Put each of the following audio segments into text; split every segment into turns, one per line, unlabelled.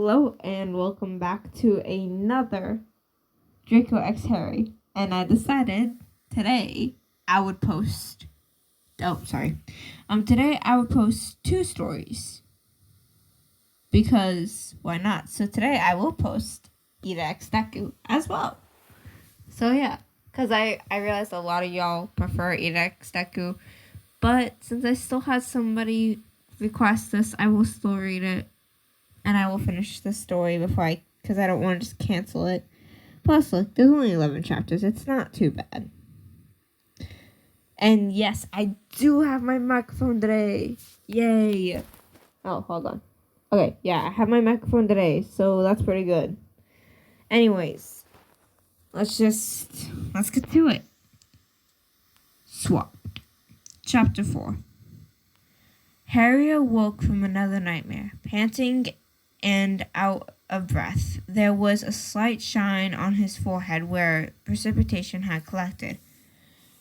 Hello and welcome back to another Draco X Harry. And I decided today I would post. Today I would post two stories because why not? So today I will post Ida X Deku as well. So yeah, because I realized a lot of y'all prefer Ida X Deku, but since I still had somebody request this, I will still read it. And I will finish the story because I don't want to just cancel it. Plus, look, there's only 11 chapters. It's not too bad. And yes, I do have my microphone today. Yay. Oh, hold on. Okay, yeah, I have my microphone today, so that's pretty good. Anyways, let's get to it. Swap. Chapter 4. Harry awoke from another nightmare, panting and out of breath. There was a slight shine on his forehead where precipitation had collected.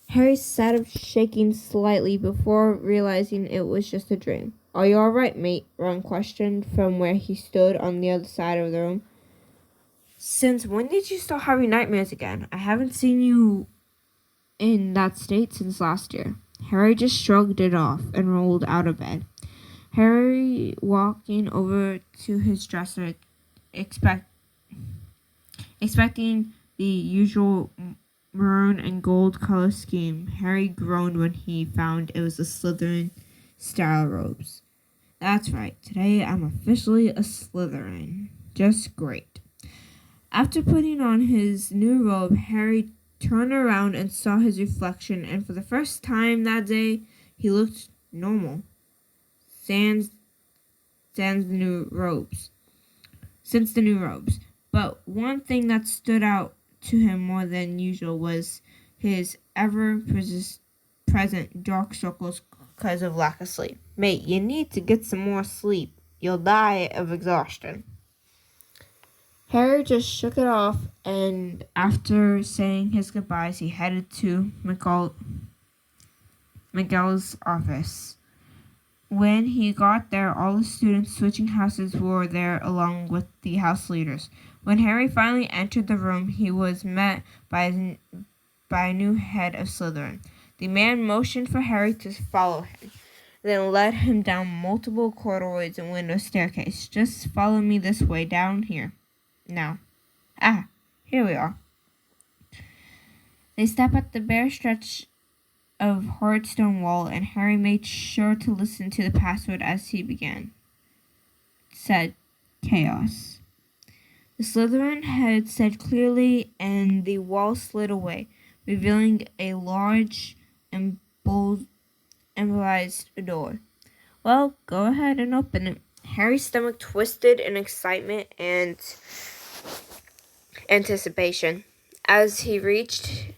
Harry sat up shaking slightly before realizing it was just a dream. "Are you all right, mate?" Ron questioned from where he stood on the other side of the room. "Since when did you start having nightmares again? I haven't seen you in that state since last year." Harry just shrugged it off and rolled out of bed. Harry walking over to his dresser, expecting the usual maroon and gold color scheme. Harry groaned when he found it was the Slytherin-style robes. "That's right, today I'm officially a Slytherin. Just great." After putting on his new robe, Harry turned around and saw his reflection, and for the first time that day, he looked normal. Sans the new robes. But one thing that stood out to him more than usual was his ever-present dark circles because of lack of sleep. "Mate, you need to get some more sleep. You'll die of exhaustion." Harry just shook it off, and after saying his goodbyes, he headed to Miguel's office. When he got there, all the students switching houses were there along with the house leaders. When Harry finally entered the room, he was met by a new head of Slytherin. The man motioned for Harry to follow him, then led him down multiple corridors and window staircase. "Just follow me this way, down here. Now." Here we are. They stepped at the bare stretch of hard stone wall, and Harry made sure to listen to the password as he began. It said, "Chaos." The Slytherin had said clearly, and the wall slid away, revealing a large and bold emblazoned door. "Well, go ahead and open it." Harry's stomach twisted in excitement and anticipation as he reached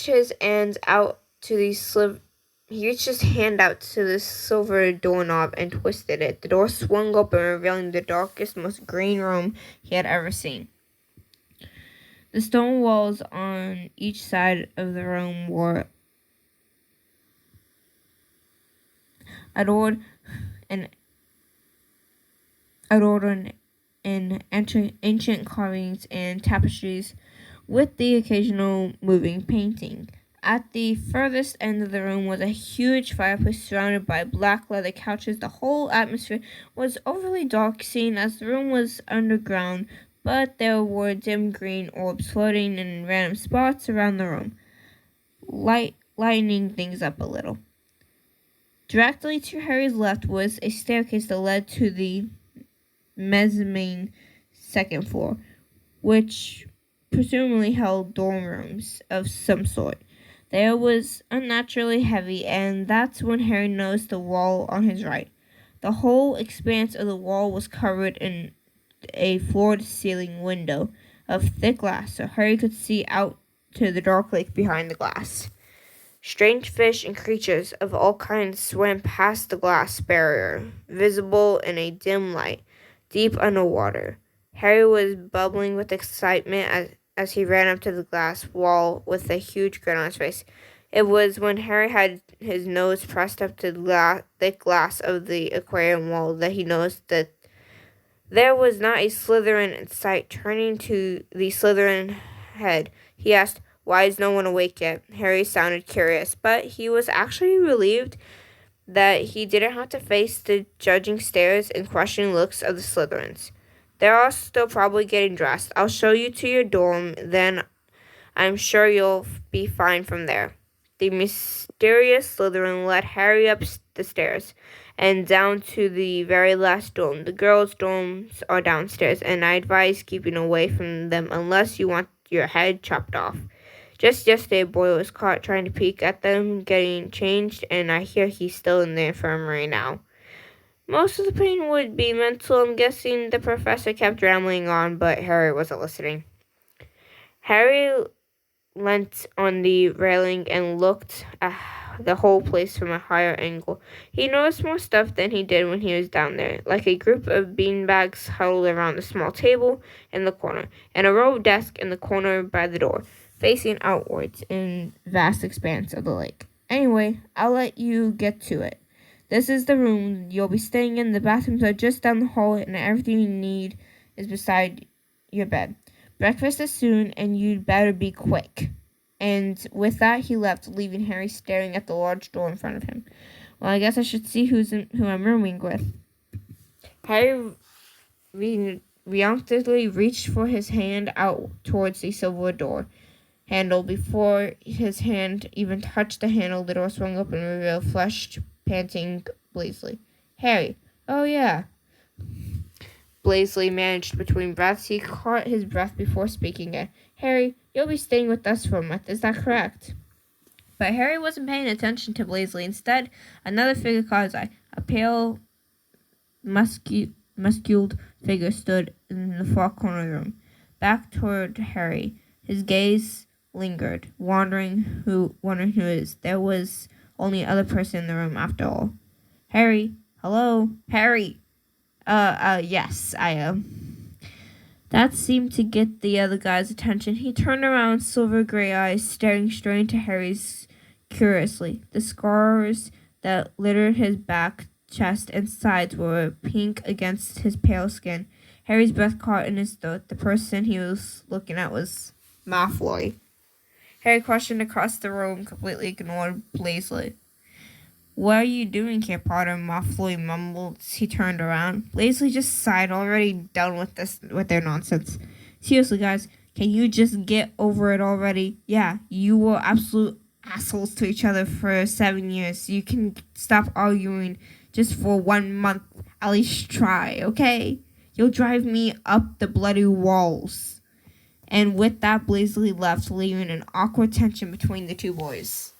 his hand out to the silver doorknob and twisted it. The door swung open, revealing the darkest, most green room he had ever seen. The stone walls on each side of the room were adorned in ancient carvings and tapestries, with the occasional moving painting. At the furthest end of the room was a huge fireplace surrounded by black leather couches. The whole atmosphere was overly dark, seeing as the room was underground, but there were dim green orbs floating in random spots around the room, lightening things up a little. Directly to Harry's left was a staircase that led to the mezzanine second floor, which presumably held dorm rooms of some sort. The air was unnaturally heavy, and that's when Harry noticed the wall on his right. The whole expanse of the wall was covered in a floor-to-ceiling window of thick glass, so Harry could see out to the dark lake behind the glass. Strange fish and creatures of all kinds swam past the glass barrier, visible in a dim light, deep underwater. Harry was bubbling with excitement as he ran up to the glass wall with a huge grin on his face. It was when Harry had his nose pressed up to the thick glass of the aquarium wall that he noticed that there was not a Slytherin in sight. Turning to the Slytherin head, he asked, "Why is no one awake yet?" Harry sounded curious, but he was actually relieved that he didn't have to face the judging stares and questioning looks of the Slytherins. "They're all still probably getting dressed. I'll show you to your dorm, then I'm sure you'll be fine from there." The mysterious Slytherin led Harry up the stairs and down to the very last dorm. The girls' dorms are downstairs, and I advise keeping away from them unless you want your head chopped off. Just yesterday, a boy was caught trying to peek at them getting changed, and I hear he's still in the infirmary now. Most of the pain would be mental, I'm guessing. The professor kept rambling on, but Harry wasn't listening. Harry leant on the railing and looked at the whole place from a higher angle. He noticed more stuff than he did when he was down there, like a group of beanbags huddled around a small table in the corner, and a row of desks in the corner by the door, facing outwards in vast expanse of the lake. Anyway, I'll let you get to it. This is the room you'll be staying in. The bathrooms are just down the hall, and everything you need is beside your bed. Breakfast is soon, and you'd better be quick." And with that, he left, leaving Harry staring at the large door in front of him. Well, I guess I should see who I'm rooming with. Harry reluctantly reached for his hand out towards the silver door handle. Before his hand even touched the handle, the door swung open and revealed flushed, panting Blaisdell. "Harry." "Oh, yeah." Blaisdell managed between breaths. He caught his breath before speaking again. "Harry, you'll be staying with us for a month, is that correct?" But Harry wasn't paying attention to Blaisdell. Instead, another figure caught his eye. A pale, musculed figure stood in the far corner of the room, back toward Harry. His gaze lingered, wondering who it is. There was only other person in the room after all. "Harry? Hello? Harry?" Yes, I am." That seemed to get the other guy's attention. He turned around, silver gray eyes staring straight into Harry's curiously. The scars that littered his back, chest, and sides were pink against his pale skin. Harry's breath caught in his throat. The person he was looking at was Malfoy. Harry questioned across the room, completely ignored Blaisdell. "What are you doing here, Potter?" Malfoy mumbled. He turned around. Blaisdell just sighed, already done with their nonsense. "Seriously, guys, can you just get over it already? Yeah, you were absolute assholes to each other for 7 years. You can stop arguing just for 1 month. At least try, okay? You'll drive me up the bloody walls." And with that, Blaisdell left, leaving an awkward tension between the two boys.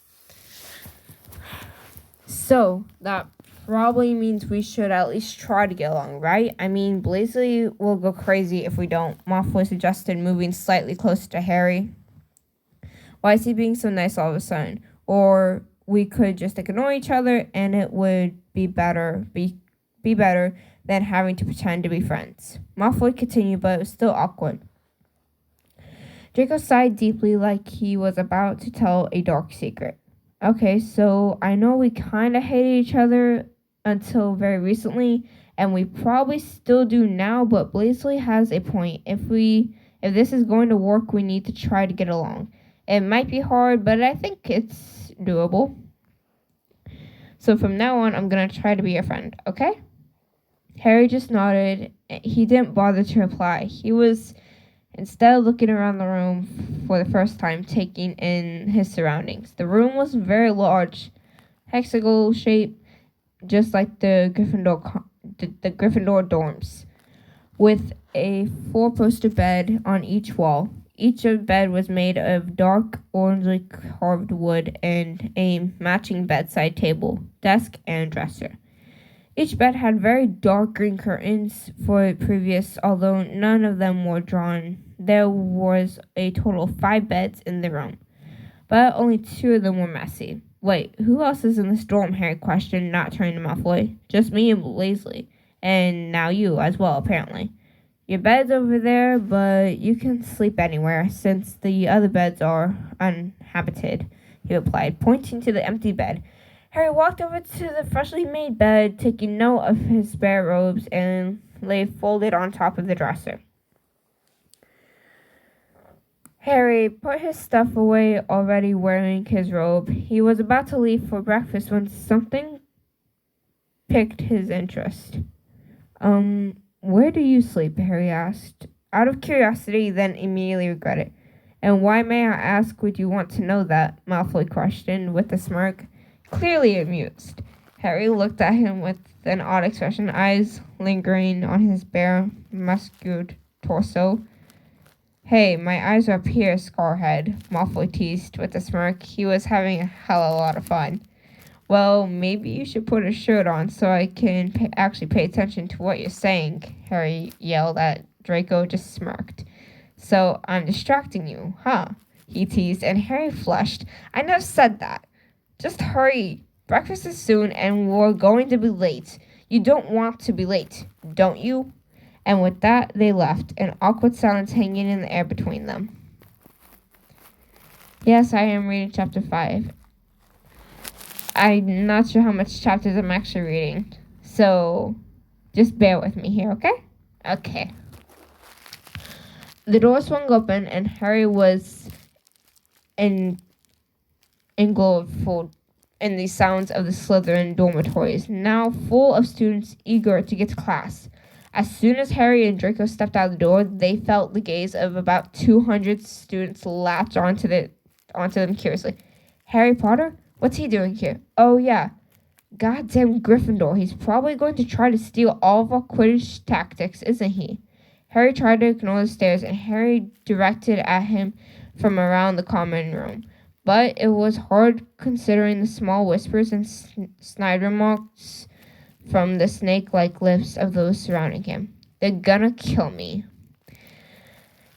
"So, that probably means we should at least try to get along, right? I mean, Blaisdell will go crazy if we don't," Malfoy suggested, moving slightly closer to Harry. "Why is he being so nice all of a sudden? Or we could just ignore each other and it would be better than having to pretend to be friends." Malfoy continued, but it was still awkward. Draco sighed deeply, like he was about to tell a dark secret. "Okay, so I know we kind of hated each other until very recently, and we probably still do now, but Blaisdell has a point. If this is going to work, we need to try to get along. It might be hard, but I think it's doable. So from now on, I'm going to try to be your friend, okay?" Harry just nodded. He didn't bother to reply. He was instead looking around the room for the first time, taking in his surroundings. The room was very large, hexagonal shape, just like the Gryffindor dorms, with a 4-poster bed on each wall. Each bed was made of dark orangely carved wood and a matching bedside table, desk, and dresser. Each bed had very dark green curtains for previous, although none of them were drawn. There was a total of 5 beds in the room, but only 2 of them were messy. "Wait, who else is in this dorm?" Harry questioned, not turning to Malfoy. "Just me and Blaisdell, and now you as well, apparently. Your bed's over there, but you can sleep anywhere, since the other beds are uninhabited. he replied, pointing to the empty bed. Harry walked over to the freshly made bed, taking note of his spare robes, and lay folded on top of the dresser. Harry put his stuff away, already wearing his robe. He was about to leave for breakfast when something piqued his interest. Where do you sleep? Harry asked, out of curiosity, then immediately regretted. And why, may I ask, would you want to know that? Malfoy questioned with a smirk, clearly amused. Harry looked at him with an odd expression, eyes lingering on his bare, muscular torso. Hey, my eyes are up here, Scarhead, Malfoy teased with a smirk. He was having a hell of a lot of fun. Well, maybe you should put a shirt on so I can actually pay attention to what you're saying, Harry yelled at Draco, just smirked. So I'm distracting you, huh? He teased, and Harry flushed. I never said that. Just hurry. Breakfast is soon, and we're going to be late. You don't want to be late, don't you? And with that, they left, an awkward silence hanging in the air between them. Yes, I am reading chapter 5. I'm not sure how much chapters I'm actually reading, so just bear with me here, okay? Okay. The door swung open, and Harry was engulfed in the sounds of the Slytherin dormitories, now full of students eager to get to class. As soon as Harry and Draco stepped out the door, they felt the gaze of about 200 students latch onto them curiously. Harry Potter? What's he doing here? Oh, yeah. Goddamn Gryffindor. He's probably going to try to steal all of our Quidditch tactics, isn't he? Harry tried to ignore the stares, and Harry directed at him from around the common room. But it was hard considering the small whispers and snide remarks from the snake-like lips of those surrounding him. They're gonna kill me.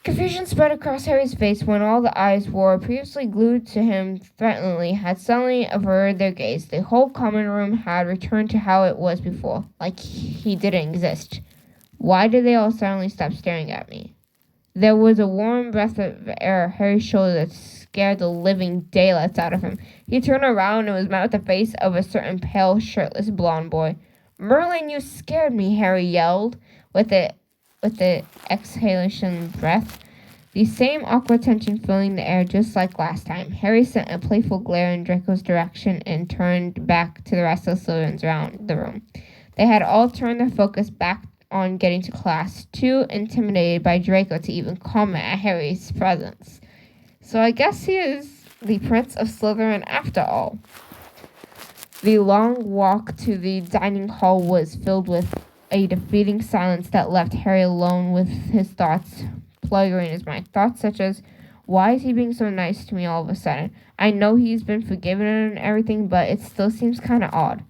Confusion spread across Harry's face when all the eyes were previously glued to him threateningly had suddenly averted their gaze. The whole common room had returned to how it was before, like he didn't exist. Why did they all suddenly stop staring at me? There was a warm breath of air at Harry's shoulder that scared the living daylights out of him. He turned around and was met with the face of a certain pale, shirtless blonde boy. Merlin, you scared me, Harry yelled, with the exhalation breath. The same awkward tension filling the air just like last time. Harry sent a playful glare in Draco's direction and turned back to the rest of the Slytherins around the room. They had all turned their focus back on getting to class, too intimidated by Draco to even comment at Harry's presence. So I guess he is the Prince of Slytherin after all. The long walk to the dining hall was filled with a defeating silence that left Harry alone with his thoughts plaguing his mind. Thoughts such as, why is he being so nice to me all of a sudden? I know he's been forgiven and everything, but it still seems kind of odd.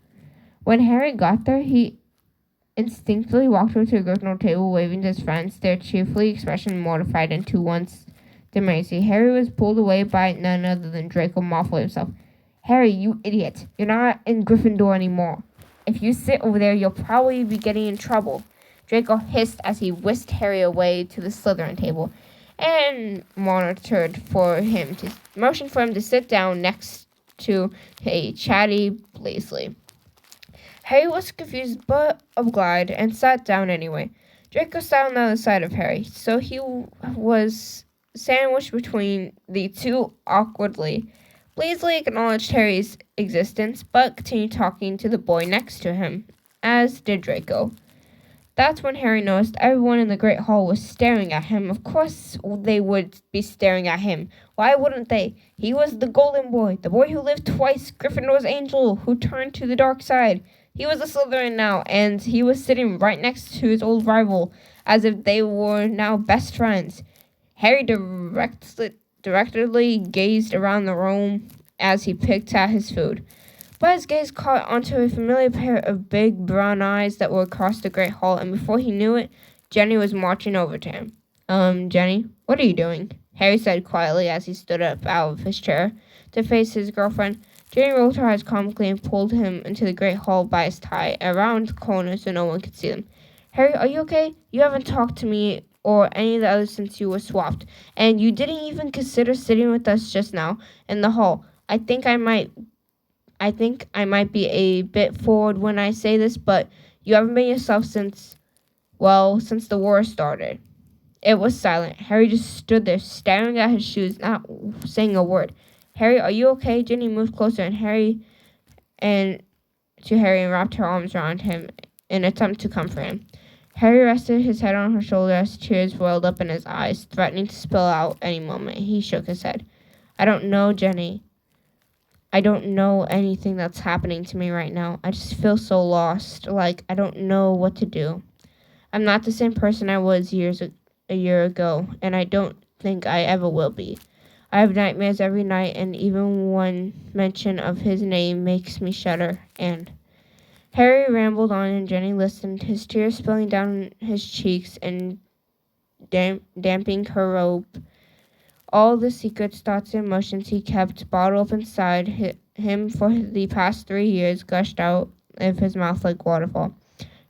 When Harry got there, he instinctively walked over to a Gryffindor table, waving to his friends, their cheerfully expression mortified and to once dismayed. Harry was pulled away by none other than Draco Malfoy himself. Harry, you idiot. You're not in Gryffindor anymore. If you sit over there, you'll probably be getting in trouble. Draco hissed as he whisked Harry away to the Slytherin table and motioned for him to sit down next to a chatty Blaisely. Harry was confused but obliged and sat down anyway. Draco sat on the other side of Harry, so he was sandwiched between the two awkwardly. Blaisely acknowledged Harry's existence, but continued talking to the boy next to him, as did Draco. That's when Harry noticed everyone in the Great Hall was staring at him. Of course they would be staring at him. Why wouldn't they? He was the golden boy, the boy who lived twice, Gryffindor's angel, who turned to the dark side. He was a Slytherin now, and he was sitting right next to his old rival, as if they were now best friends. Harry directly gazed around the room as he picked at his food. But his gaze caught onto a familiar pair of big brown eyes that were across the Great Hall, and before he knew it, Jenny was marching over to him. Jenny, what are you doing? Harry said quietly as he stood up out of his chair to face his girlfriend. Jenny rolled her eyes comically and pulled him into the Great Hall by his tie, around the corner so no one could see them. Harry, are you okay? You haven't talked to me or any of the others since you were swapped, and you didn't even consider sitting with us just now in the hall. I think I might be a bit forward when I say this, but you haven't been yourself since the war started. It was silent. Harry just stood there, staring at his shoes, not saying a word. Harry, are you okay? Ginny moved closer and Harry and wrapped her arms around him in an attempt to comfort him. Harry rested his head on her shoulder as tears welled up in his eyes, threatening to spill out any moment. He shook his head. I don't know, Jenny. I don't know anything that's happening to me right now. I just feel so lost, like I don't know what to do. I'm not the same person I was a year ago, and I don't think I ever will be. I have nightmares every night, and even one mention of his name makes me shudder. And Harry rambled on, and Jenny listened, his tears spilling down his cheeks and damping her robe. All the secrets, thoughts, and emotions he kept bottled up inside him for the past 3 years gushed out of his mouth like waterfall.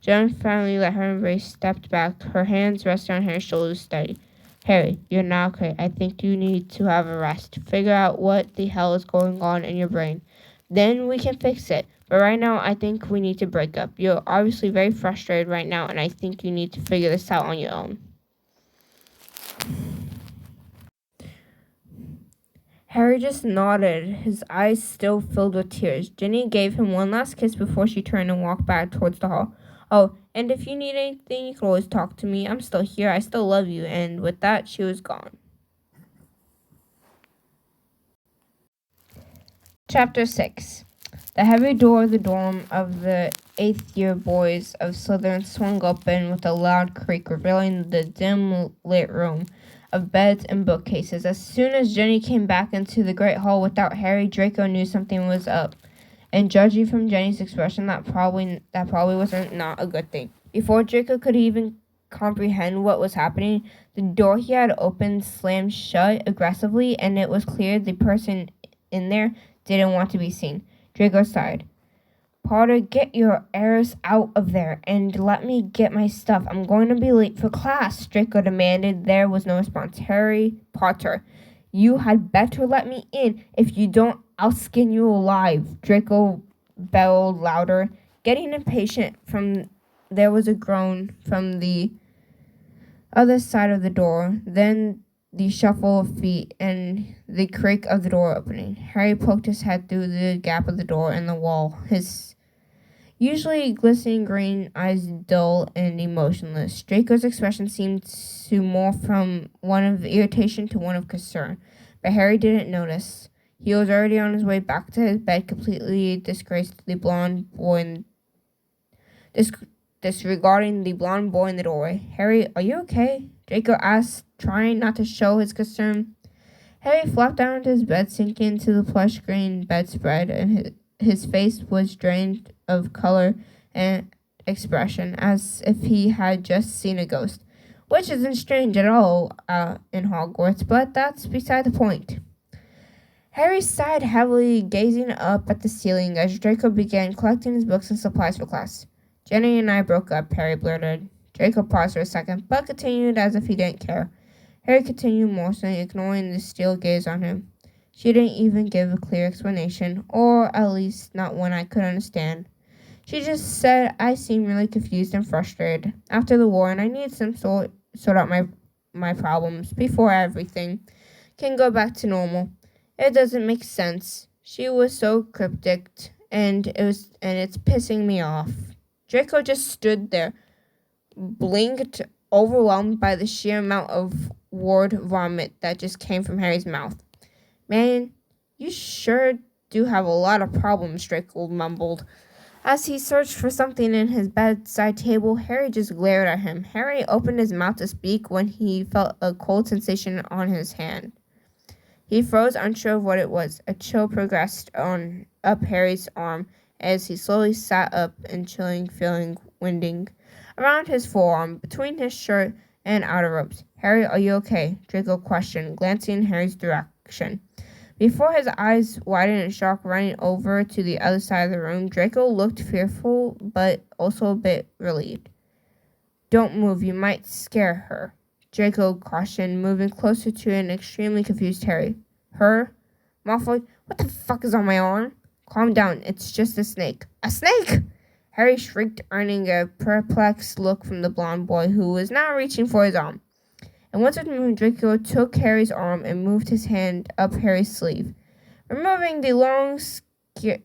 Jen finally let her embrace, stepped back, her hands resting on Harry's shoulders steady. Harry, you're not okay. I think you need to have a rest. Figure out what the hell is going on in your brain. Then we can fix it. But right now, I think we need to break up. You're obviously very frustrated right now, and I think you need to figure this out on your own. Harry just nodded, his eyes still filled with tears. Ginny gave him one last kiss before she turned and walked back towards the hall. Oh, and if you need anything, you can always talk to me. I'm still here. I still love you. And with that, she was gone. Chapter 6. The heavy door of the dorm of the 8th year boys of Slytherin swung open with a loud creak, revealing the dim-lit room of beds and bookcases. As soon as Jenny came back into the great hall without Harry, Draco knew something was up. And judging from Jenny's expression, that probably wasn't not a good thing. Before Draco could even comprehend what was happening, the door he had opened slammed shut aggressively, and it was clear the person in there didn't want to be seen. Draco sighed. Potter, get your heirs out of there and let me get my stuff. I'm going to be late for class, Draco demanded. There was no response. Harry Potter, you had better let me in. If you don't, I'll skin you alive, Draco bellowed louder. Getting impatient, there was a groan from the other side of the door. Then the shuffle of feet and the creak of the door opening. Harry poked his head through the gap of the door in the wall, his usually glistening green eyes dull and emotionless. Draco's expression seemed to morph from one of irritation to one of concern, but Harry didn't notice. He was already on his way back to his bed, completely disregarding the blonde boy in the doorway. Harry, are you okay? Draco asked, trying not to show his concern. Harry flopped down into his bed, sinking into the plush green bedspread, and his face was drained of color and expression, as if he had just seen a ghost. Which isn't strange at all in Hogwarts, but that's beside the point. Harry sighed heavily, gazing up at the ceiling as Draco began collecting his books and supplies for class. Jenny and I broke up, Harry blurted. Draco paused for a second, but continued as if he didn't care. Harry continued morsing, ignoring the steel gaze on him. She didn't even give a clear explanation, or at least not one I could understand. She just said I seemed really confused and frustrated after the war, and I needed some sort out my problems before everything can go back to normal. It doesn't make sense. She was so cryptic, and it's pissing me off. Draco just stood there, blinked, overwhelmed by the sheer amount of word vomit that just came from Harry's mouth. Man, you sure do have a lot of problems, Draco mumbled. As he searched for something in his bedside table, Harry just glared at him. Harry opened his mouth to speak when he felt a cold sensation on his hand. He froze, unsure of what it was. A chill progressed up Harry's arm as he slowly sat up, and chilling feeling winding around his forearm, between his shirt and outer robes. Harry, are you okay? Draco questioned, glancing in Harry's direction. Before his eyes widened in shock, running over to the other side of the room, Draco looked fearful, but also a bit relieved. Don't move, you might scare her, Draco cautioned, moving closer to an extremely confused Harry. Her? Malfoy? What the fuck is on my arm? Calm down, it's just a snake. A snake! Harry shrieked, earning a perplexed look from the blond boy who was now reaching for his arm. And once removed, Draco took Harry's arm and moved his hand up Harry's sleeve, removing the long,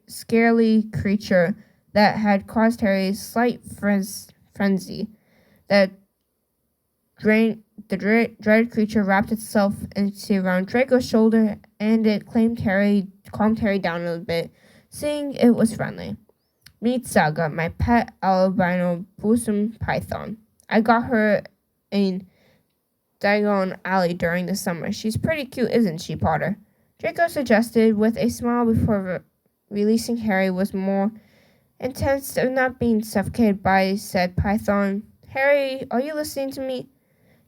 scaly creature that had caused Harry a slight frenzy. The dreaded creature wrapped itself around Draco's shoulder, and it calmed Harry down a little bit, seeing it was friendly. Meet Saga, my pet albino bosom python. I got her in Diagon Alley during the summer. She's pretty cute, isn't she, Potter? Draco suggested with a smile before releasing Harry was more intense of not being suffocated by said python. Harry, are you listening to me?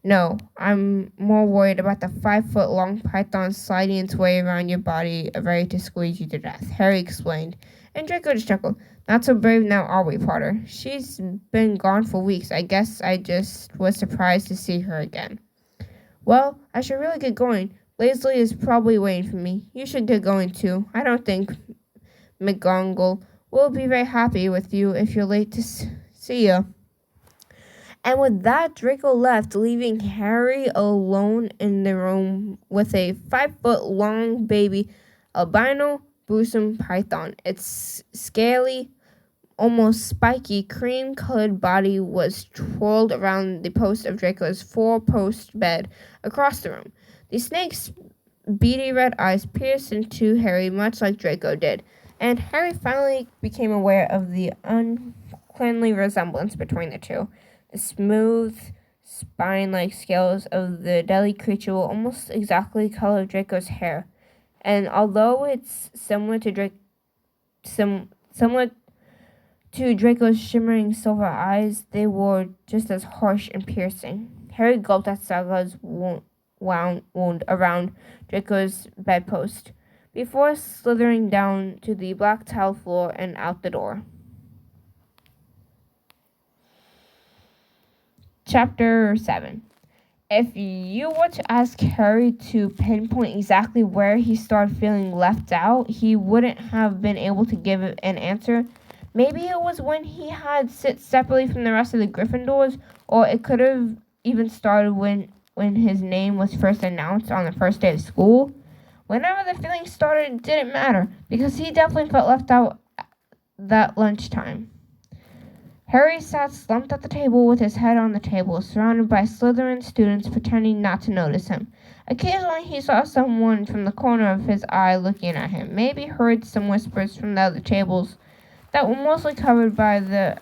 No, I'm more worried about the 5-foot-long python sliding its way around your body, ready to squeeze you to death, Harry explained, and Draco just chuckled. Not so brave now, are we, Potter? She's been gone for weeks. I guess I just was surprised to see her again. Well, I should really get going. Lazily is probably waiting for me. You should get going, too. I don't think McGonagall will be very happy with you if you're late to see ya. And with that, Draco left, leaving Harry alone in the room with a 5-foot-long baby albino bosom python. Its scaly, almost spiky, cream-colored body was twirled around the post of Draco's 4-post bed across the room. The snake's beady red eyes pierced into Harry much like Draco did, and Harry finally became aware of the uncleanly resemblance between the two. The smooth, spine-like scales of the deadly creature were almost exactly the color of Draco's hair, and although it's similar to Draco's shimmering silver eyes, they were just as harsh and piercing. Harry gulped at Saga's wound around Draco's bedpost before slithering down to the black tile floor and out the door. Chapter 7. If you were to ask Harry to pinpoint exactly where he started feeling left out, he wouldn't have been able to give an answer. Maybe it was when he had sit separately from the rest of the Gryffindors, or it could have even started when his name was first announced on the first day of school. Whenever the feeling started, it didn't matter, because he definitely felt left out that lunchtime. Harry sat slumped at the table with his head on the table, surrounded by Slytherin students pretending not to notice him. Occasionally he saw someone from the corner of his eye looking at him, maybe heard some whispers from the other tables that were mostly covered by the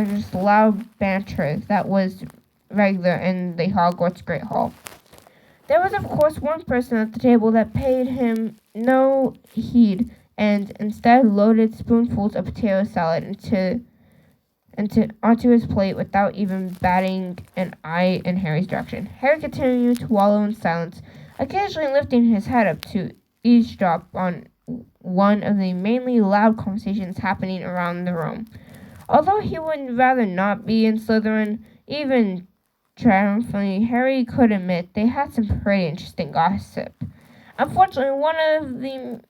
just loud banter that was regular in the Hogwarts Great Hall. There was, of course, one person at the table that paid him no heed and instead loaded spoonfuls of potato salad onto his plate without even batting an eye in Harry's direction. Harry continued to wallow in silence, occasionally lifting his head up to eavesdrop on one of the mainly loud conversations happening around the room. Although he would rather not be in Slytherin, even triumphantly, Harry could admit they had some pretty interesting gossip. Unfortunately, one of the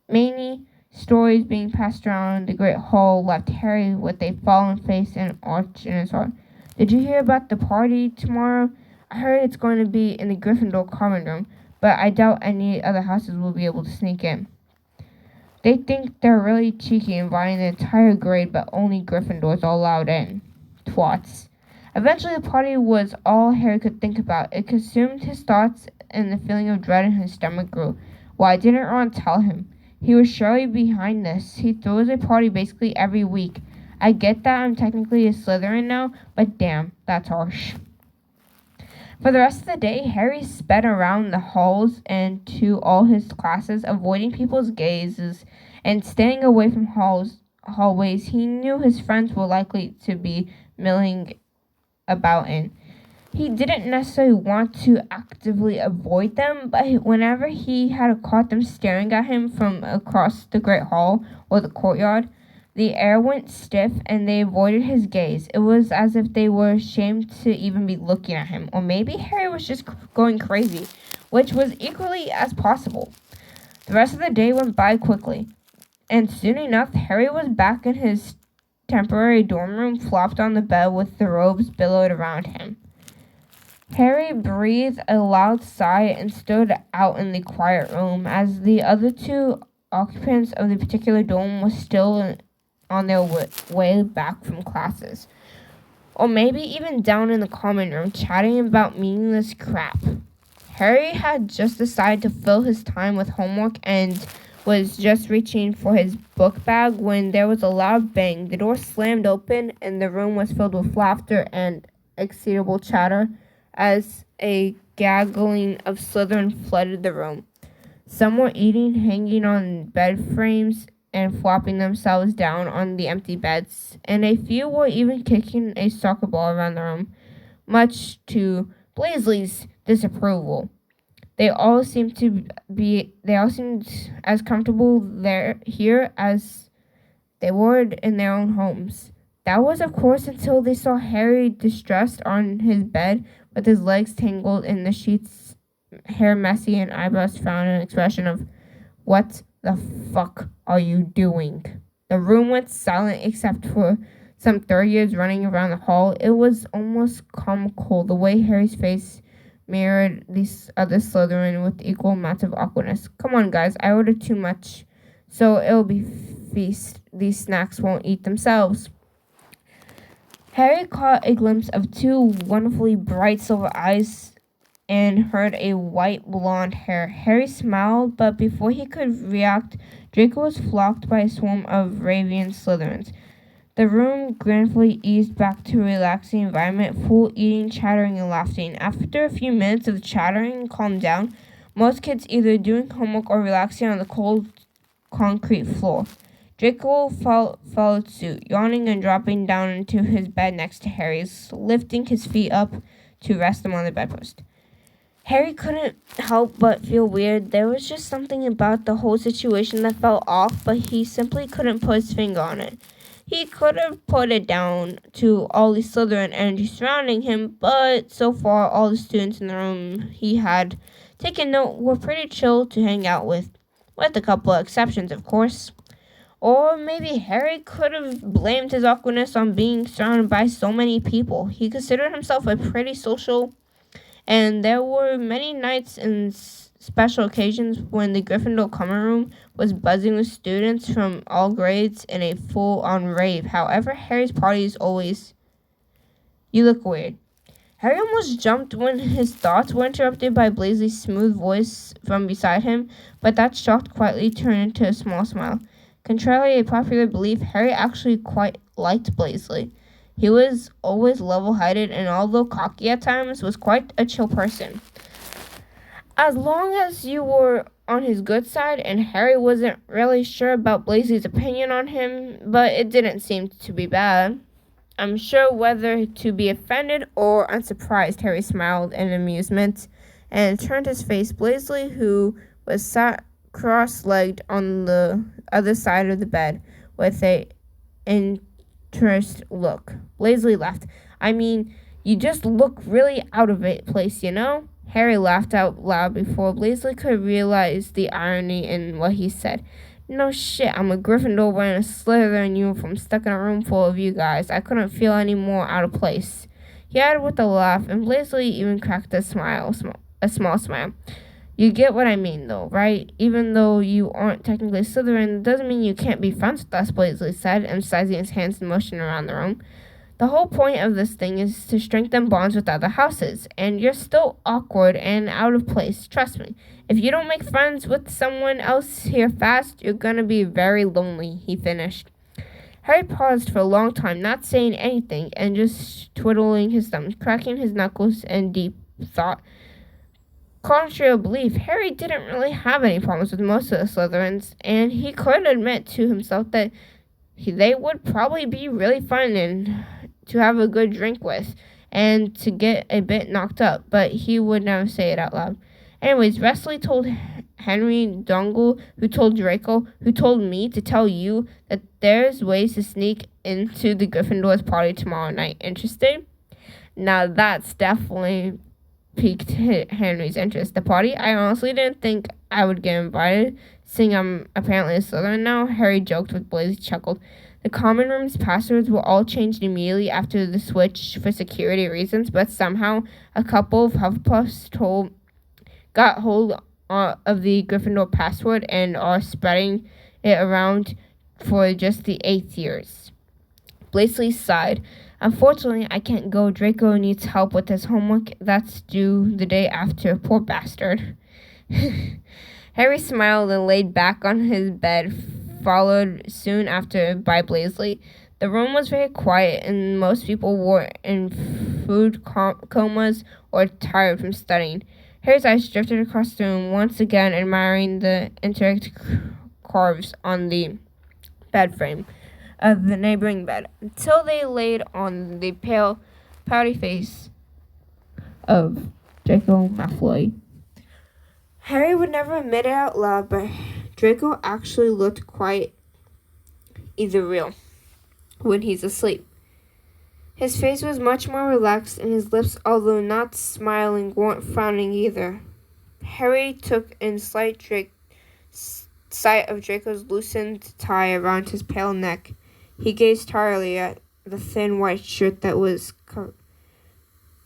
many stories being passed around the Great Hall left Harry with a fallen face and an arch in his heart. Did you hear about the party tomorrow? I heard it's going to be in the Gryffindor common room, but I doubt any other houses will be able to sneak in. They think they're really cheeky inviting the entire grade, but only Gryffindors are allowed in. Twats. Eventually, the party was all Harry could think about. It consumed his thoughts, and the feeling of dread in his stomach grew. Why didn't Ron tell him? He was surely behind this. He throws a party basically every week. I get that I'm technically a Slytherin now, but damn, that's harsh. For the rest of the day, Harry sped around the halls and to all his classes, avoiding people's gazes and staying away from hallways he knew his friends were likely to be milling about in. He didn't necessarily want to actively avoid them, but whenever he had caught them staring at him from across the Great Hall or the courtyard, the air went stiff and they avoided his gaze. It was as if they were ashamed to even be looking at him, or maybe Harry was just going crazy, which was equally as possible. The rest of the day went by quickly, and soon enough, Harry was back in his temporary dorm room, flopped on the bed with the robes billowed around him. Harry breathed a loud sigh and stood out in the quiet room as the other two occupants of the particular dorm were still on their way back from classes, or maybe even down in the common room chatting about meaningless crap. Harry had just decided to fill his time with homework and was just reaching for his book bag when there was a loud bang. The door slammed open and the room was filled with laughter and excitable chatter as a gaggling of Slytherin flooded the room. Some were eating, hanging on bed frames, and flopping themselves down on the empty beds, and a few were even kicking a soccer ball around the room, much to Blaisley's disapproval. They all seemed as comfortable here as they were in their own homes. That was, of course, until they saw Harry distressed on his bed with his legs tangled in the sheets, hair messy, and eyebrows frowned an expression of, "What the fuck are you doing?" The room went silent except for some third years running around the hall. It was almost comical the way Harry's face mirrored these other Slytherin with equal amounts of awkwardness. "Come on, guys, I ordered too much, so it'll be feast. These snacks won't eat themselves." Harry caught a glimpse of two wonderfully bright silver eyes and heard a white blonde hair. Harry smiled, but before he could react, Draco was flocked by a swarm of Ravian Slytherins. The room gratefully eased back to a relaxing environment, full eating, chattering, and laughing. After a few minutes of chattering calmed down, most kids either doing homework or relaxing on the cold concrete floor. Draco followed suit, yawning and dropping down into his bed next to Harry's, lifting his feet up to rest them on the bedpost. Harry couldn't help but feel weird. There was just something about the whole situation that felt off, but he simply couldn't put his finger on it. He could have put it down to all the Slytherin energy surrounding him, but so far all the students in the room he had taken note were pretty chill to hang out with a couple of exceptions, of course. Or maybe Harry could have blamed his awkwardness on being surrounded by so many people. He considered himself a pretty social, and there were many nights and special occasions when the Gryffindor common room was buzzing with students from all grades in a full-on rave. However, Harry's parties always... "You look weird." Harry almost jumped when his thoughts were interrupted by Blaisley's smooth voice from beside him, but that shocked quietly turned into a small smile. Contrary to a popular belief, Harry actually quite liked Blaisley. He was always level-headed and, although cocky at times, was quite a chill person. As long as you were on his good side, and Harry wasn't really sure about Blaisley's opinion on him, but it didn't seem to be bad. I'm sure whether to be offended or unsurprised, Harry smiled in amusement and turned his face. Blaisley, who was sat cross-legged on the other side of the bed with a interest look. Blaisley laughed. "I mean, you just look really out of place, you know?" Harry laughed out loud before Blaisley could realize the irony in what he said. "No shit, I'm a Gryffindor wearing a Slytherin uniform stuck in a room full of you guys. I couldn't feel any more out of place," he added with a laugh, and Blaisley even cracked a small smile. "You get what I mean, though, right? Even though you aren't technically Slytherin, doesn't mean you can't be friends with us," Blaisley said, emphasizing his hands in motion around the room. "The whole point of this thing is to strengthen bonds with other houses, and you're still awkward and out of place. Trust me, if you don't make friends with someone else here fast, you're gonna be very lonely," he finished. Harry paused for a long time, not saying anything, and just twiddling his thumbs, cracking his knuckles in deep thought. Contrary to belief, Harry didn't really have any problems with most of the Slytherins, and he could admit to himself that they would probably be really fun and to have a good drink with, and to get a bit knocked up, but he would never say it out loud. Anyways, Wesley told Henry Dongle, who told Draco, who told me to tell you that there's ways to sneak into the Gryffindor's party tomorrow night. Interested? Now that's definitely piqued Henry's interest. The party? I honestly didn't think I would get invited, Seeing I'm apparently a Slytherin now, Harry joked with Blaise chuckled. The common room's passwords were all changed immediately after the switch for security reasons, but somehow a couple of Hufflepuffs got hold of the Gryffindor password and are spreading it around for just the 8th years. Blaise sighed. Unfortunately, I can't go. Draco needs help with his homework that's due the day after. Poor bastard. Harry smiled and laid back on his bed, followed soon after by Blaise. The room was very quiet, and most people were in food comas or tired from studying. Harry's eyes drifted across the room, once again admiring the intricate carves on the bed frame of the neighboring bed, until they laid on the pale, pouty face of Draco Malfoy. Harry would never admit it out loud, but Draco actually looked quite ethereal when he's asleep. His face was much more relaxed, and his lips, although not smiling, weren't frowning either. Harry took in sight of Draco's loosened tie around his pale neck. He gazed tiredly at the thin white shirt that was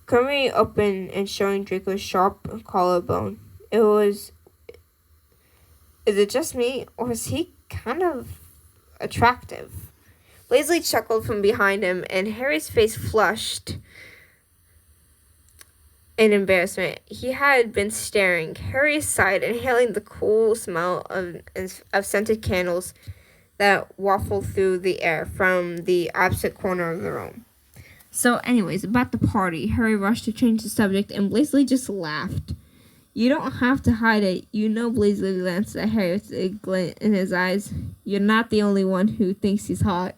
currently open and showing Draco's sharp collarbone. Is it just me, or is he kind of attractive? Blaise chuckled from behind him, and Harry's face flushed in embarrassment. He had been staring. Harry sighed, inhaling the cool smell of scented candles that waffled through the air from the opposite corner of the room. So anyways, about the party, Harry rushed to change the subject, and Blaise just laughed. You don't have to hide it. You know, Blaise glanced at Harry with a glint in his eyes. You're not the only one who thinks he's hot.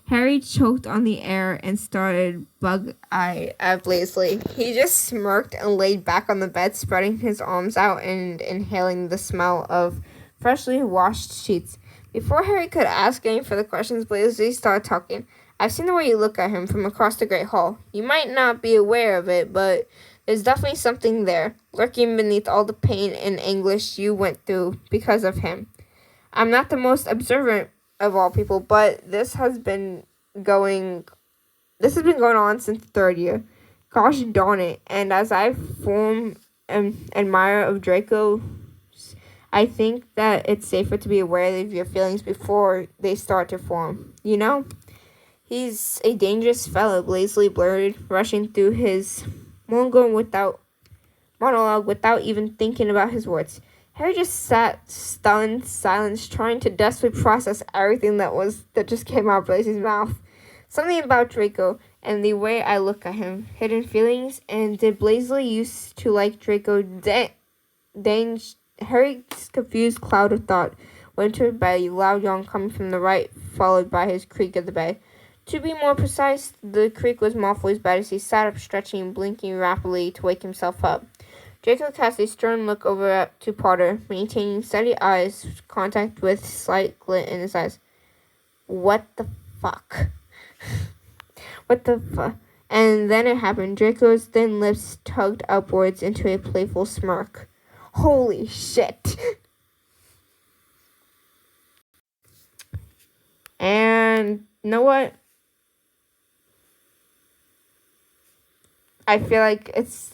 Harry choked on the air and started bug-eyed at Blaise. He just smirked and laid back on the bed, spreading his arms out and inhaling the smell of freshly washed sheets. Before Harry could ask any further questions, Blaise started talking. I've seen the way you look at him from across the Great Hall. You might not be aware of it, but there's definitely something there, lurking beneath all the pain and anguish you went through because of him. I'm not the most observant of all people, but this has been going on since third year. Gosh darn it. And as I form an admirer of Draco, I think that it's safer to be aware of your feelings before they start to form. You know? He's a dangerous fellow, Blaise blurted, rushing through his monologue without even thinking about his words. Harry just sat stunned silence, trying to desperately process everything that just came out of Blaise's mouth. Something about Draco and the way I look at him, hidden feelings, and did Blaise used to like Draco? Harry's confused cloud of thought went to by a loud yawn coming from the right, followed by his creak of the bed. To be more precise, the creak was Malfoy's bed as he sat up, stretching and blinking rapidly to wake himself up. Draco cast a stern look over to Potter, maintaining steady eyes contact with slight glint in his eyes. What the fuck? What the fuck? And then it happened. Draco's thin lips tugged upwards into a playful smirk. Holy shit. And you know what? I feel like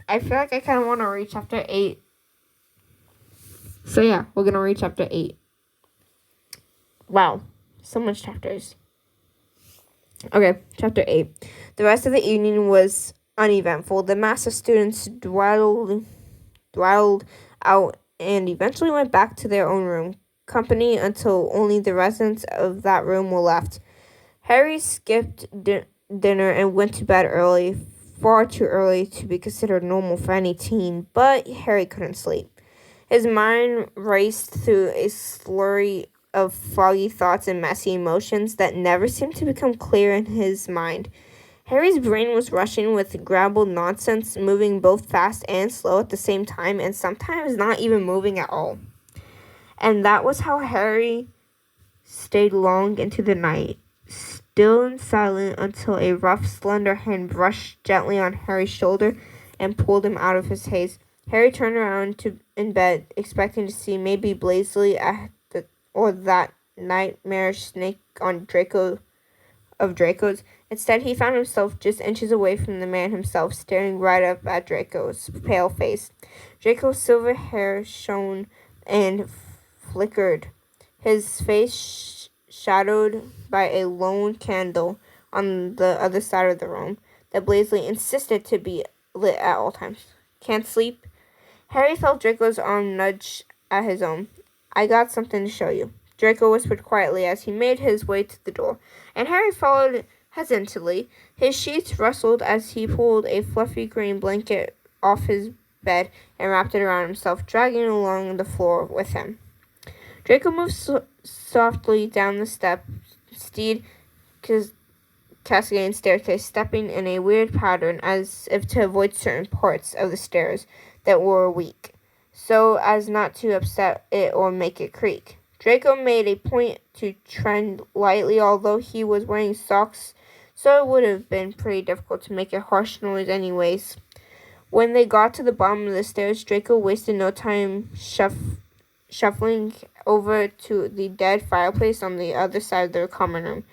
I kind of want to read chapter 8. So yeah, we're going to read chapter 8. Wow, so much chapters. Okay, chapter 8. The rest of the evening was uneventful. The mass of students dawdled out and eventually went back to their own room, company until only the residents of that room were left. Harry skipped dinner and went to bed early, far too early to be considered normal for any teen, but Harry couldn't sleep. His mind raced through a slurry of foggy thoughts and messy emotions that never seemed to become clear in his mind. Harry's brain was rushing with garbled nonsense, moving both fast and slow at the same time, and sometimes not even moving at all. And that was how Harry stayed long into the night, still and silent, until a rough, slender hand brushed gently on Harry's shoulder and pulled him out of his haze. Harry turned around in bed, expecting to see maybe Blazely or that nightmarish snake on Draco's. Instead, he found himself just inches away from the man himself, staring right up at Draco's pale face. Draco's silver hair shone and flickered, his face shadowed by a lone candle on the other side of the room that Blazely insisted to be lit at all times. Can't sleep? Harry felt Draco's arm nudge at his own. I got something to show you, Draco whispered quietly as he made his way to the door, and Harry followed hesitantly. His sheets rustled as he pulled a fluffy green blanket off his bed and wrapped it around himself, dragging it along the floor with him. Draco moved softly down the steep, cascading staircase, stepping in a weird pattern as if to avoid certain parts of the stairs that were weak, so as not to upset it or make it creak. Draco made a point to tread lightly, although he was wearing socks, so it would have been pretty difficult to make a harsh noise anyways. When they got to the bottom of the stairs, Draco wasted no time shuffling over to the dead fireplace on the other side of the common room.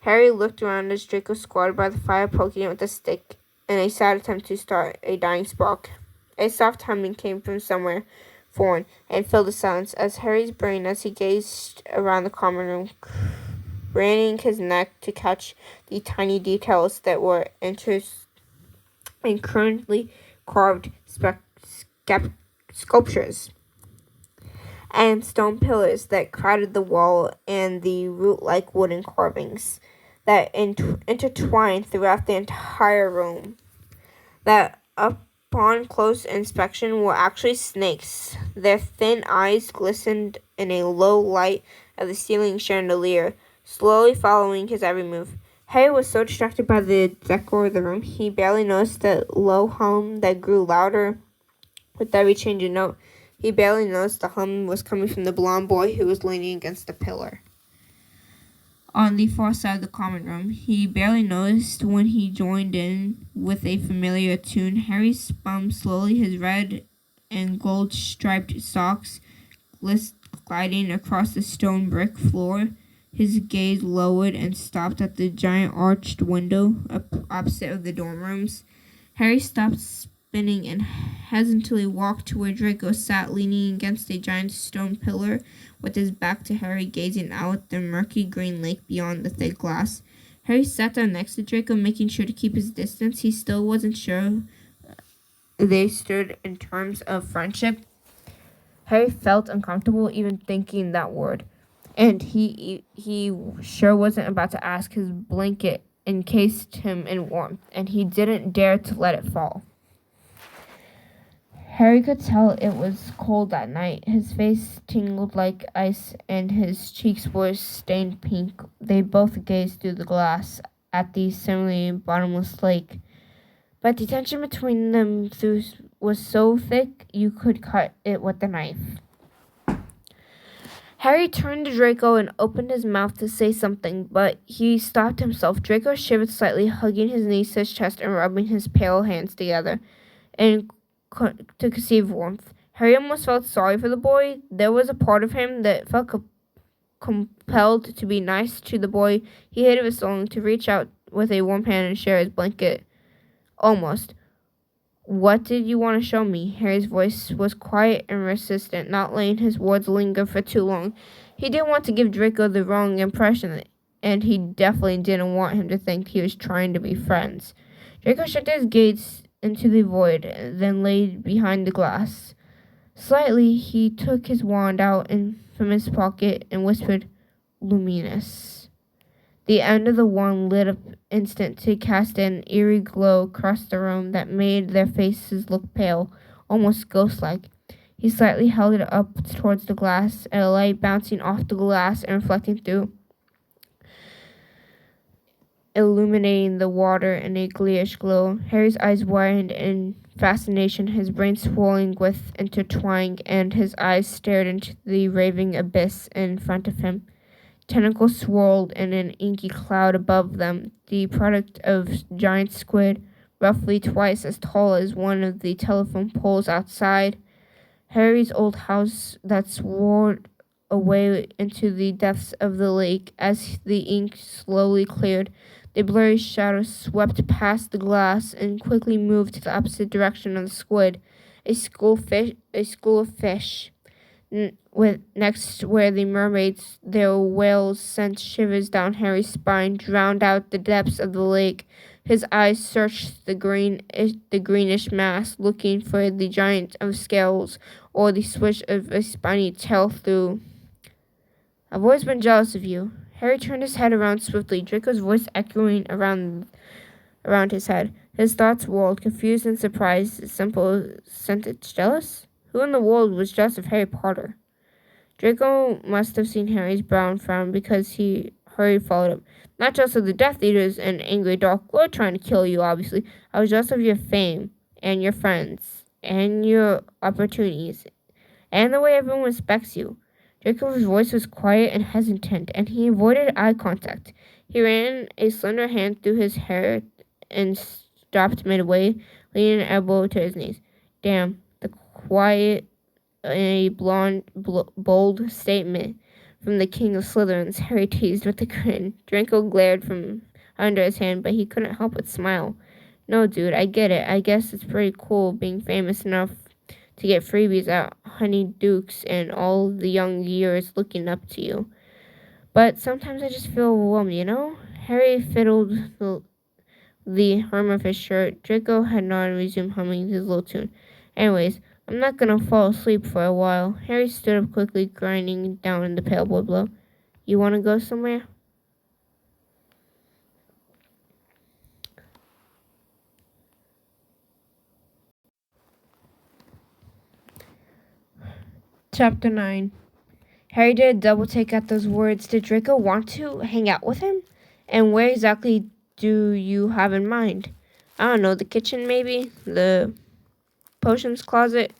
Harry looked around as Draco squatted by the fire, poking it with a stick in a sad attempt to start a dying spark. A soft humming came from somewhere foreign and filled the silence as Harry's brain, as he gazed around the common room, craning his neck to catch the tiny details that were in currently carved sculptures and stone pillars that crowded the wall, and the root-like wooden carvings that intertwined throughout the entire room, that upon close inspection were actually snakes. Their thin eyes glistened in a low light of the ceiling chandelier, slowly following his every move. Harry was so distracted by the decor of the room, he barely noticed the low hum that grew louder with every change of note. He barely noticed the hum was coming from the blond boy who was leaning against a pillar on the far side of the common room. He barely noticed when he joined in with a familiar tune. Harry spun slowly, his red and gold striped socks gliding across the stone brick floor. His gaze lowered and stopped at the giant arched window opposite of the dorm rooms. Harry stopped spinning and hesitantly walked to where Draco sat, leaning against a giant stone pillar with his back to Harry, gazing out at the murky green lake beyond the thick glass. Harry sat down next to Draco, making sure to keep his distance. He still wasn't sure they stood in terms of friendship. Harry felt uncomfortable even thinking that word, and he sure wasn't about to ask. His blanket encased him in warmth, and he didn't dare to let it fall. Harry could tell it was cold that night. His face tingled like ice, and his cheeks were stained pink. They both gazed through the glass at the seemingly bottomless lake, but the tension between them was so thick you could cut it with a knife. Harry turned to Draco and opened his mouth to say something, but he stopped himself. Draco shivered slightly, hugging his knees to his chest and rubbing his pale hands together to conceive warmth. Harry almost felt sorry for the boy. There was a part of him that felt compelled to be nice to the boy he hated his soul, to reach out with a warm hand and share his blanket. Almost. What did you want to show me? Harry's voice was quiet and persistent, not letting his words linger for too long. He didn't want to give Draco the wrong impression, and he definitely didn't want him to think he was trying to be friends. Draco shut his gaze into the void, then laid behind the glass. Slightly, he took his wand out from his pocket and whispered, "Luminous." The end of the wand lit up instant to cast an eerie glow across the room that made their faces look pale, almost ghost-like. He slightly held it up towards the glass, and a light bouncing off the glass and reflecting through, illuminating the water in a ghoulish glow. Harry's eyes widened in fascination, his brain swirling with intertwining, and his eyes stared into the raving abyss in front of him. Tentacles swirled in an inky cloud above them, the product of giant squid, roughly twice as tall as one of the telephone poles outside Harry's old house that soared away into the depths of the lake. As the ink slowly cleared, the blurry shadow swept past the glass and quickly moved to the opposite direction of the squid. A school of fish. With next where the mermaids, their wails sent shivers down Harry's spine, drowned out the depths of the lake. His eyes searched the greenish mass, looking for the giant of scales or the swish of a spiny tail through. I've always been jealous of you. Harry turned his head around swiftly, Draco's voice echoing around his head. His thoughts whirled, confused and surprised. A simple sentence. Jealous? Who in the world was jealous of Harry Potter? Draco must have seen Harry's brown frown because he hurried followed him. Not jealous of the Death Eaters and angry Dark Lord trying to kill you, obviously. I was jealous of your fame and your friends and your opportunities and the way everyone respects you. Draco's voice was quiet and hesitant, and he avoided eye contact. He ran a slender hand through his hair and stopped midway, leaning an elbow to his knees. Damn, the quiet, bold statement from the king of Slytherins, Harry teased with a grin. Draco glared from under his hand, but he couldn't help but smile. No, dude, I get it. I guess it's pretty cool being famous enough to get freebies at Honeydukes and all the young years looking up to you. But sometimes I just feel overwhelmed, you know? Harry fiddled the hem of his shirt. Draco had not resumed humming his little tune. Anyways, I'm not gonna fall asleep for a while. Harry stood up quickly, grinding down the pale blue below. You wanna go somewhere? Chapter 9. Harry did a double take at those words. Did Draco want to hang out with him? And where exactly do you have in mind? I don't know, the kitchen maybe? The potions closet?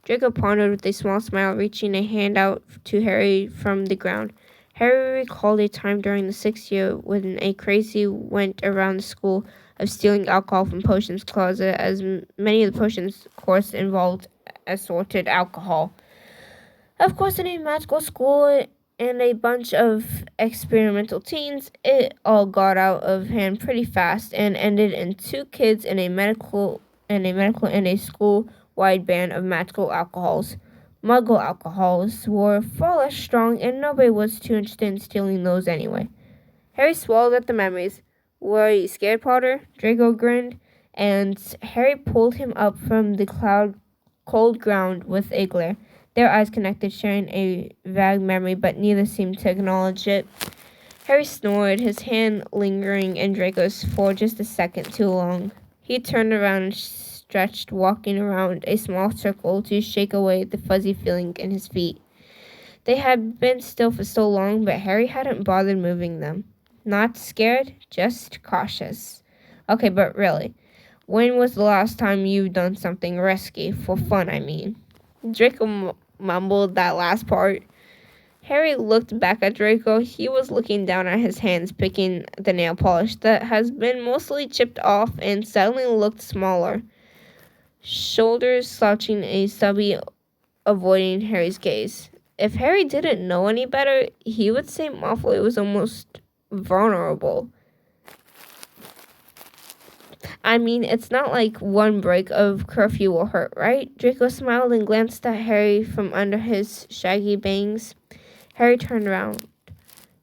Draco pondered with a small smile, reaching a hand out to Harry from the ground. Harry recalled a time during the 6th year when a crazy went around the school of stealing alcohol from potions closet, as many of the potions course involved assorted alcohol. Of course, in a magical school and a bunch of experimental teens, it all got out of hand pretty fast and ended in 2 kids in a medical and a school-wide ban of magical alcohols. Muggle alcohols were far less strong, and nobody was too interested in stealing those anyway. Harry swallowed at the memories. Were you scared, Potter? Draco grinned, and Harry pulled him up from the cold ground with a glare. Their eyes connected, sharing a vague memory, but neither seemed to acknowledge it. Harry snored, his hand lingering in Draco's for just a second too long. He turned around and stretched, walking around a small circle to shake away the fuzzy feeling in his feet. They had been still for so long, but Harry hadn't bothered moving them. Not scared, just cautious. Okay, but really, when was the last time you've done something risky? For fun, I mean. Draco mumbled that last part. Harry looked back at Draco. He was looking down at his hands, picking the nail polish that has been mostly chipped off and suddenly looked smaller. Shoulders slouching, a stubby avoiding Harry's gaze. If Harry didn't know any better, he would say Malfoy was almost vulnerable. I mean, it's not like one break of curfew will hurt, right? Draco smiled and glanced at Harry from under his shaggy bangs. Harry turned around.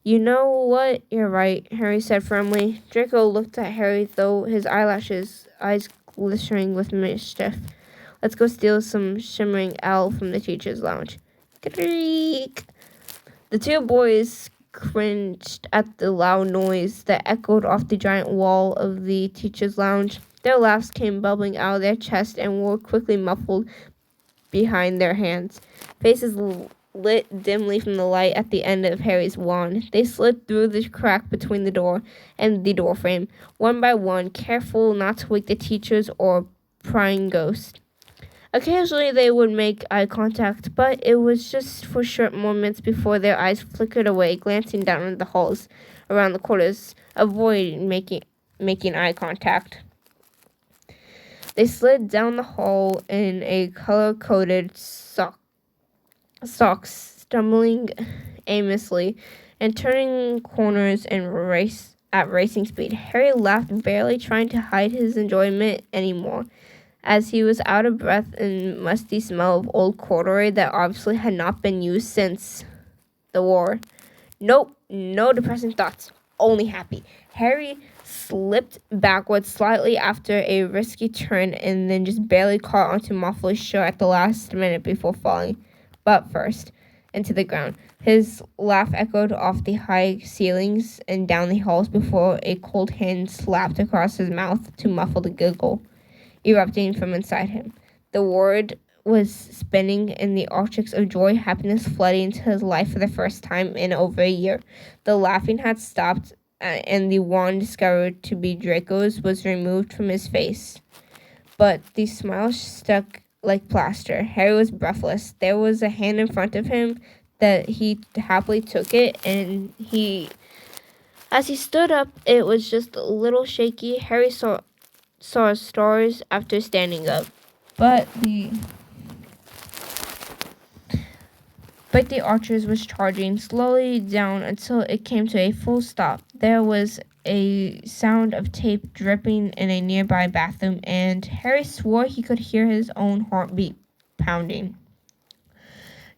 You know what? You're right, Harry said firmly. Draco looked at Harry, though his eyes glittering with mischief. Let's go steal some shimmering ale from the teacher's lounge. Creak! The 2 boys cringed at the loud noise that echoed off the giant wall of the teacher's lounge. Their laughs came bubbling out of their chests and were quickly muffled behind their hands. Faces lit dimly from the light at the end of Harry's wand. They slid through the crack between the door and the door frame, one by one, careful not to wake the teachers or prying ghost. Occasionally they would make eye contact, but it was just for short moments before their eyes flickered away, glancing down the halls around the corners, avoiding making eye contact. They slid down the hall in a color-coded socks, stumbling aimlessly and turning corners at racing speed. Harry laughed, barely trying to hide his enjoyment anymore, as he was out of breath and musty smell of old corduroy that obviously had not been used since the war. Nope, no depressing thoughts, only happy. Harry slipped backwards slightly after a risky turn and then just barely caught onto Malfoy's shirt at the last minute before falling, butt first, into the ground. His laugh echoed off the high ceilings and down the halls before a cold hand slapped across his mouth to muffle the giggle erupting from inside him. The ward was spinning in the vortex of joy, happiness flooding into his life for the first time in over a year. The laughing had stopped, and the wand discovered to be Draco's was removed from his face. But the smile stuck like plaster. Harry was breathless. There was a hand in front of him that he happily took it, and as he stood up, it was just a little shaky. Harry saw stars after standing up, but the archers was charging slowly down until it came to a full stop. There was a sound of tape dripping in a nearby bathroom, and Harry swore he could hear his own heartbeat pounding.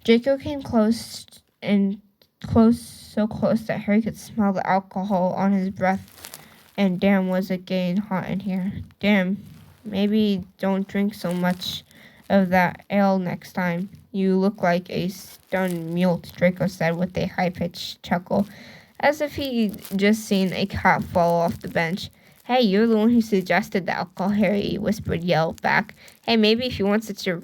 Draco came close, so close that Harry could smell the alcohol on his breath, and damn was it getting hot in here. Damn, maybe don't drink so much of that ale next time. You look like a stunned mule, Draco said with a high-pitched chuckle, as if he'd just seen a cat fall off the bench. Hey, you're the one who suggested the alcohol, Harry whispered, yelled back. Hey, maybe if you weren't such a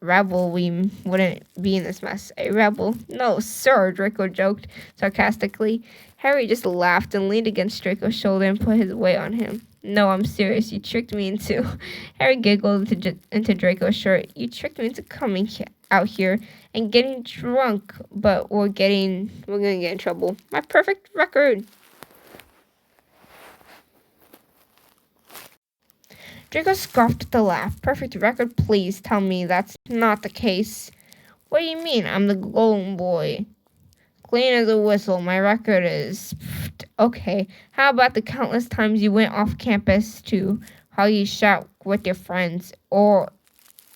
rebel, we wouldn't be in this mess. A rebel? No, sir, Draco joked sarcastically. Harry just laughed and leaned against Draco's shoulder and put his weight on him. No, I'm serious. You tricked me into... Harry giggled into Draco's shirt. You tricked me into coming out here and getting drunk, but we're gonna get in trouble. My perfect record. Draco scoffed at the laugh. Perfect record? Please tell me that's not the case. What do you mean? I'm the golden boy. Clean as a whistle. My record is... Okay, how about the countless times you went off campus to how you shot with your friends or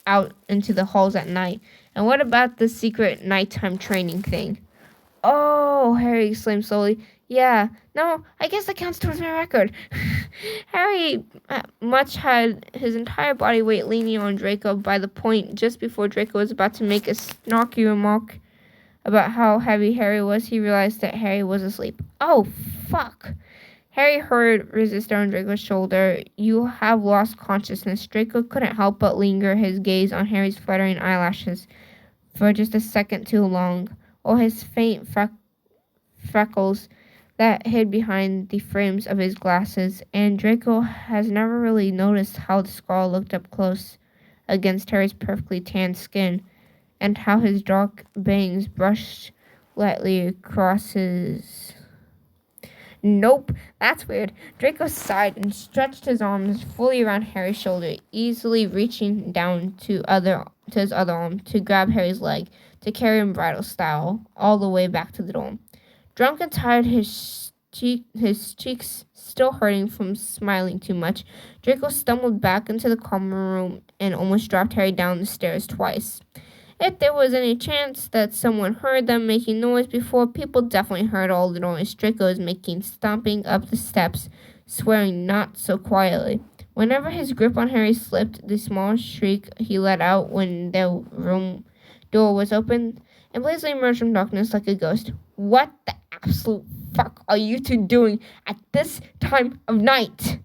out into the halls at night? And what about the secret nighttime training thing? Oh, Harry exclaimed slowly. Yeah, no, I guess that counts towards my record. Harry much had his entire body weight leaning on Draco by the point just before Draco was about to make a snarky remark about how heavy Harry was, he realized that Harry was asleep. Oh, fuck. Harry heard resistor on Draco's shoulder. You have lost consciousness. Draco couldn't help but linger his gaze on Harry's fluttering eyelashes for just a second too long, or his faint freckles that hid behind the frames of his glasses, and Draco has never really noticed how the scar looked up close against Harry's perfectly tanned skin, and how his dark bangs brushed lightly across his... Nope, that's weird. Draco sighed and stretched his arms fully around Harry's shoulder, easily reaching down to his other arm to grab Harry's leg, to carry him bridal style, all the way back to the dorm. Drunk and tired, his cheeks still hurting from smiling too much, Draco stumbled back into the common room and almost dropped Harry down the stairs twice. If there was any chance that someone heard them making noise before, people definitely heard all the noise Draco was making, stomping up the steps, swearing not so quietly. Whenever his grip on Harry slipped, the small shriek he let out when the room door was opened, and Blazely emerged from darkness like a ghost. What the absolute fuck are you two doing at this time of night?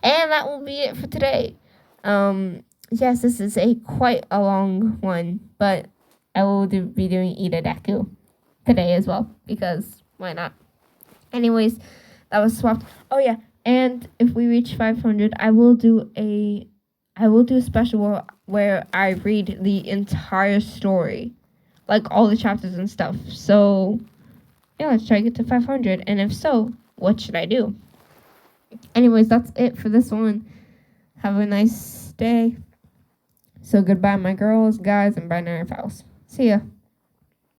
And that will be it for today. Yes, this is quite a long one, but I will be doing Ida Deku today as well, because why not? Anyways, that was swapped. Oh yeah, and if we reach 500, I will do a special where I read the entire story, like all the chapters and stuff. So yeah, let's try to get to 500, and if so, what should I do? Anyways, that's it for this one. Have a nice day. So goodbye, my girls, guys, and binary files. See ya.